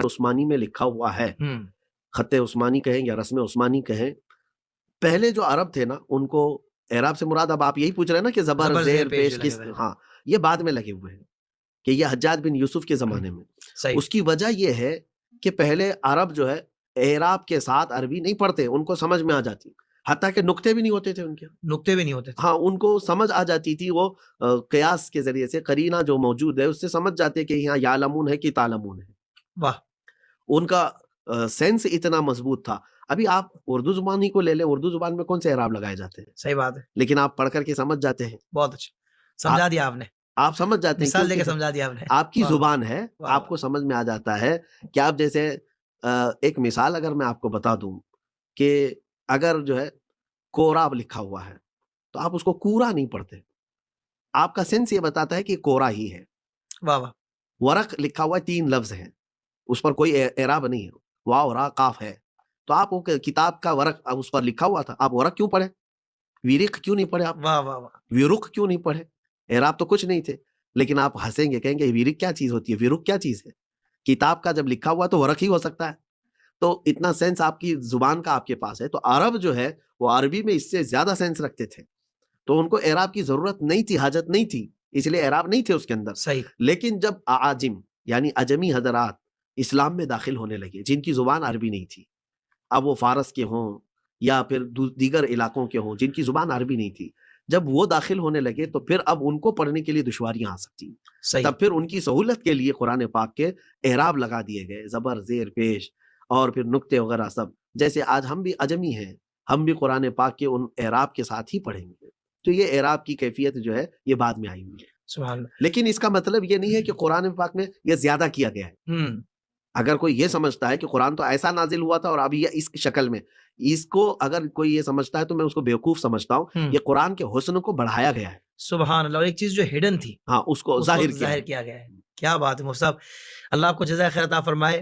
عثمانی میں لکھا ہوا ہے، خط عثمانی کہیں یا رسم عثمانی کہیں، پہلے جو عرب تھے نا ان کو اعراب سے مراد، اب آپ یہی پوچھ رہے ہیں نا کہ زبر زیر پیش کس، ہاں یہ بعد میں لگے ہوئے ہیں کہ یہ حجاج بن یوسف کے زمانے میں۔ اس کی وجہ یہ ہے کہ پہلے عرب جو ہے اعراب کے ساتھ عربی نہیں پڑھتے، ان کو سمجھ میں آ جاتی، حتیٰ کہ نقطے بھی نہیں ہوتے تھے ان کے، نقطے بھی نہیں ہوتے تھے، ہاں ان کو سمجھ آ جاتی تھی، وہ قیاس کے ذریعے سے قرینہ جو موجود ہے اس سے سمجھ جاتے کہ یہاں یعلمون ہے کہ تعلمون ہے۔ واہ، ان کا سینس اتنا مضبوط تھا۔ ابھی آپ اردو زبان ہی کو لے لیں، اردو زبان میں کون سے اعراب لگائے جاتے ہیں؟ صحیح بات ہے، لیکن آپ پڑھ کر کے سمجھ جاتے ہیں، بہت اچھا سمجھا دیا آپ نے، آپ سمجھ جاتے ہیں، مثال دے کے سمجھا دیا آپ نے، آپ کی زبان ہے، آپ کو سمجھ میں آ جاتا ہے کہ آپ جیسے ایک مثال اگر میں آپ کو بتا دوں کہ اگر جو ہے کورا لکھا ہوا ہے تو آپ اس کو کورا نہیں پڑھتے، آپ کا سینس یہ بتاتا ہے کہ کورا ہی ہے۔ واہ واہ، ورق لکھا ہوا ہے، 3 لفظ ہیں، اس پر کوئی اعراب نہیں ہے، واو را قاف ہے، تو آپ وہ کتاب کا ورق اس پر لکھا ہوا تھا، آپ ورق کیوں پڑھے؟ ویرق کیوں نہیں پڑھے؟ آپ واہ واہ واہ، ویرق کیوں نہیں پڑھے؟ اعراب تو کچھ نہیں تھے، لیکن آپ ہنسیں گے، کہیں گے ویرق کیا چیز ہوتی ہے، ویرق کیا چیز ہے؟ کتاب کا جب لکھا ہوا تو ورق ہی ہو سکتا ہے، تو اتنا سینس آپ کی زبان کا آپ کے پاس ہے۔ تو عرب جو ہے وہ عربی میں اس سے زیادہ سینس رکھتے تھے، تو ان کو اعراب کی ضرورت نہیں تھی، حاجت نہیں تھی، اس لیے اعراب نہیں تھے اس کے اندر۔ صحیح، لیکن جب اعاجم یعنی اجمی حضرات اسلام میں داخل ہونے لگے، جن کی زبان عربی نہیں تھی، اب وہ فارس کے ہوں یا پھر دیگر علاقوں کے ہوں جن کی زبان عربی نہیں تھی، جب وہ داخل ہونے لگے تو پھر اب ان کو پڑھنے کے لیے دشواریاں آ سکتی ہیں، تب پھر ان کی سہولت کے لیے قرآن پاک کے اعراب لگا دیے گئے، زبر زیر پیش اور پھر نقطے وغیرہ سب، جیسے آج ہم بھی اجمی ہیں، ہم بھی قرآن پاک کے ان اعراب کے ساتھ ہی پڑھیں گے، تو یہ اعراب کی کیفیت جو ہے یہ بعد میں آئی ہوئی ہے۔ سبحان اللہ، لیکن اس کا مطلب یہ نہیں ہے کہ قرآن پاک میں یہ زیادہ کیا گیا ہے۔ اگر کوئی یہ سمجھتا ہے کہ قرآن تو ایسا نازل ہوا تھا اور ابھی یہ اس شکل میں، اس کو اگر کوئی یہ سمجھتا ہے تو میں اس کو بیوقوف سمجھتا ہوں، یہ قرآن کے حسن کو بڑھایا گیا ہے۔ سبحان اللہ، اور ایک چیز جو ہڈن تھی ہاں اس کو ظاہر کیا گیا ہے۔ کیا بات ہے مفتی صاحب، اللہ آپ کو جزائے خیر عطا فرمائے۔